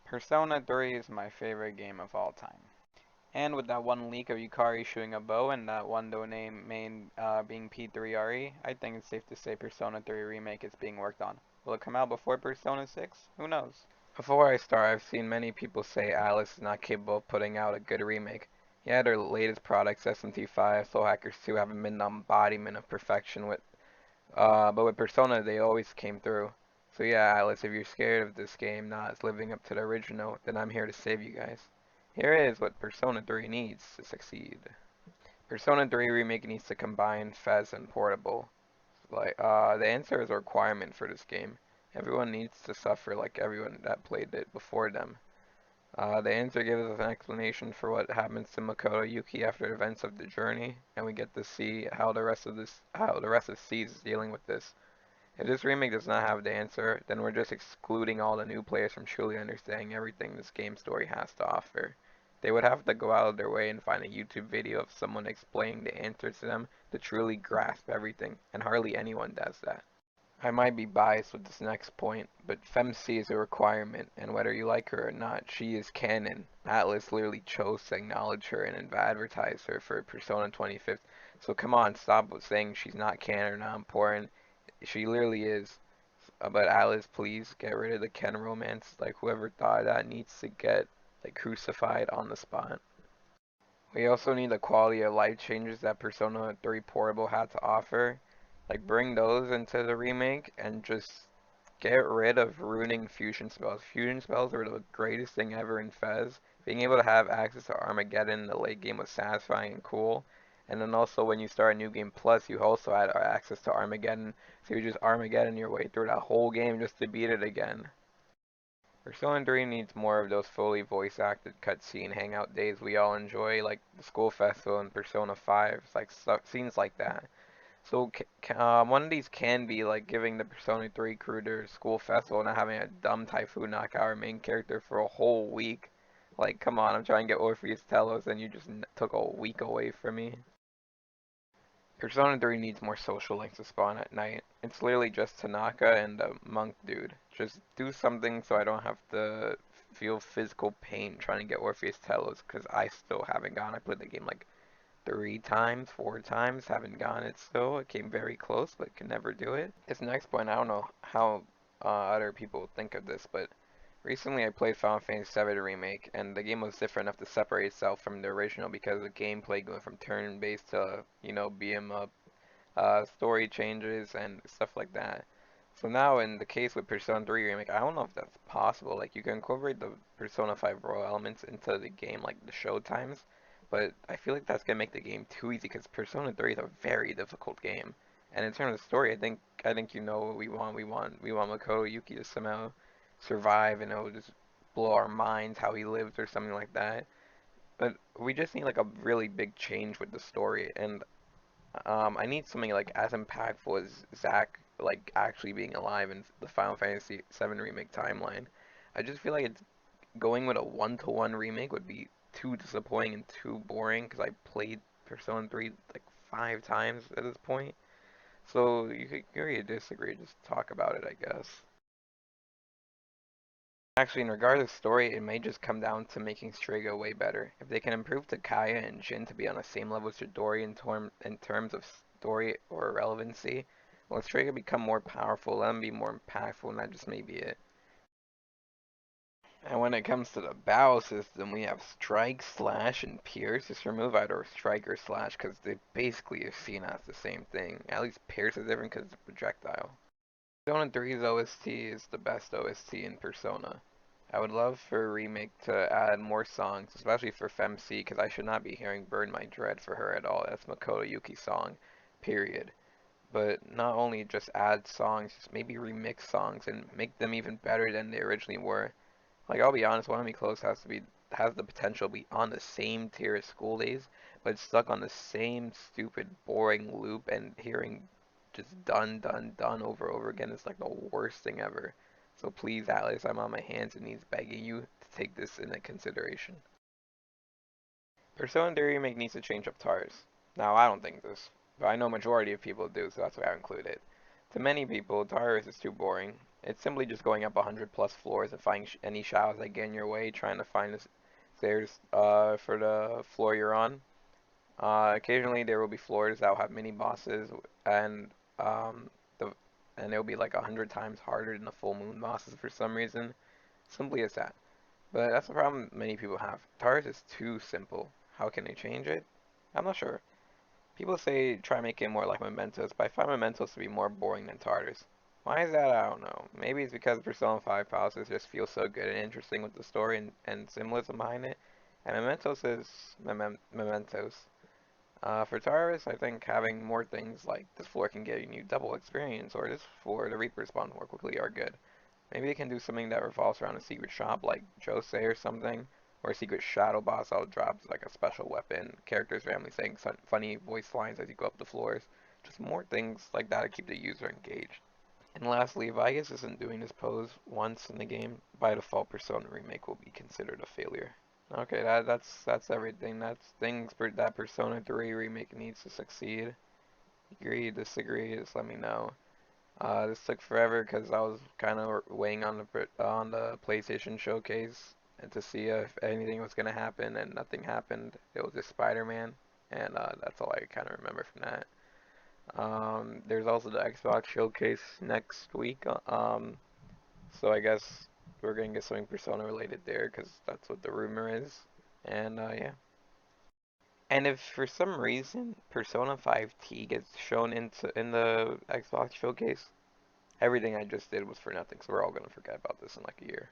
Persona 3 is my favorite game of all time. And with that one leak of Yukari shooting a bow and that one domain main being P3 I think it's safe to say Persona 3 Remake is being worked on. Will it come out before Persona 6? Who knows? Before I start, I've seen many people say Alice is not capable of putting out a good remake. Yet her latest products, SMT5, Soul Hackers 2, haven't been the embodiment of perfection but with Persona, they always came through. So yeah, Alice, if you're scared of this game not living up to the original, then I'm here to save you guys. Here is what Persona 3 needs to succeed. Persona 3 Remake needs to combine Fez and Portable. The answer is a requirement for this game. Everyone needs to suffer like everyone that played it before them. The answer gives us an explanation for what happens to Makoto Yuki after events of the journey, and we get to see how the rest of Seas is dealing with this. If this remake does not have the answer, then we're just excluding all the new players from truly understanding everything this game story has to offer. They would have to go out of their way and find a YouTube video of someone explaining the answer to them to truly grasp everything, and hardly anyone does that. I might be biased with this next point, but FemC is a requirement, and whether you like her or not, she is canon. Atlas literally chose to acknowledge her and advertise her for Persona 25th. So come on, stop saying she's not canon or not important. She literally is. But Alice, please get rid of the Ken romance. Like whoever thought of that needs to get like crucified on the spot. We also need the quality of life changes that Persona 3 Portable had to offer. Like bring those into the remake and just get rid of ruining fusion spells. Fusion spells were the greatest thing ever in Fez. Being able to have access to Armageddon in the late game was satisfying and cool. And then also when you start a new game plus, you also had access to Armageddon. So you just Armageddon your way through that whole game just to beat it again. Persona 3 needs more of those fully voice acted cutscene hangout days we all enjoy, like the school festival and Persona 5, like scenes like that. So one of these can be like giving the Persona 3 crew their school festival and not having a dumb Typhoon knock out our main character for a whole week. Like, come on, I'm trying to get Orpheus Telos and you just took a week away from me. Persona 3 needs more social links to spawn at night. It's literally just Tanaka and the monk dude. Just do something so I don't have to feel physical pain trying to get Orpheus Telos because I still haven't gone. I played the game like 3 times, 4 times, haven't gotten it still. It came very close, but can never do it. This next point, I don't know how other people think of this, but recently I played Final Fantasy VII Remake, and the game was different enough to separate itself from the original because the gameplay going from turn-based to, beat 'em up, story changes and stuff like that. So now in the case with Persona 3 Remake, I don't know if that's possible. Like you can incorporate the Persona 5 Royal elements into the game, like the show times, but I feel like that's gonna make the game too easy because Persona 3 is a very difficult game. And in terms of story, I think you know what we want. We want Makoto Yuki to somehow survive and it'll just blow our minds how he lives or something like that. But we just need like a really big change with the story, and I need something like as impactful as Zack like actually being alive in the Final Fantasy VII remake timeline. I just feel like it's going with a one-to-one remake would be too disappointing and too boring because I played Persona 3 like 5 times at this point. So you could agree or disagree, just talk about it, I guess. Actually, in regard to story, it may just come down to making Strega way better. If they can improve Takaya and Jin to be on the same level as Chidori in terms of story or relevancy, let Strega become more powerful, let them be more impactful, and that just may be it. And when it comes to the battle system, we have Strike, Slash, and Pierce. Just remove either Strike or Slash because they basically are seen as the same thing. At least Pierce is different because it's a projectile. Persona 3's OST is the best OST in Persona. I would love for a remake to add more songs, especially for FemC, because I should not be hearing Burn My Dread for her at all. That's Makoto Yuki's song, period. But not only just add songs, just maybe remix songs and make them even better than they originally were. Like I'll be honest, One of Me Close has the potential to be on the same tier as School Days, but it's stuck on the same stupid, boring loop and hearing just done, done, done over again is like the worst thing ever. So please, Atlas, I'm on my hands and knees begging you to take this into consideration. Persona 3 Remake needs to change up TARS. Now, I don't think this, but I know majority of people do, so that's why I include it. To many people, TARS is too boring. It's simply just going up 100 plus floors and finding any shadows that get in your way, trying to find the stairs for the floor you're on. Occasionally there will be floors that will have mini bosses, and um, the and it'll be like 100 times harder than the full moon bosses for some reason. Simply as that. But that's the problem many people have. Tars is too simple. How can they change it? I'm not sure. People say try making it more like Mementos, but I find Mementos to be more boring than Tartarus. Why is that? I don't know. Maybe it's because Persona 5 Palaces just feel so good and interesting with the story and symbolism behind it. And Mementos is Mementos. For Tartarus, I think having more things like this floor can give you double experience, or this floor the Reaper spawn more quickly are good. Maybe they can do something that revolves around a secret shop like Jose or something, or a secret shadow boss that drops like a special weapon, characters randomly saying funny voice lines as you go up the floors. Just more things like that to keep the user engaged. And lastly, if Vegas isn't doing this pose once in the game, by default Persona Remake will be considered a failure. Okay, that's everything. That's things that Persona 3 Remake needs to succeed. Agree, disagree, just let me know. This took forever because I was kind of waiting on the PlayStation showcase and to see if anything was gonna happen, and nothing happened. It was just Spider-Man, and that's all I kind of remember from that. There's also the Xbox showcase next week, so I guess we're gonna get something Persona related there because that's what the rumor is. And yeah. And if for some reason Persona 5T gets shown in the Xbox showcase, everything I just did was for nothing, so we're all gonna forget about this in like a year.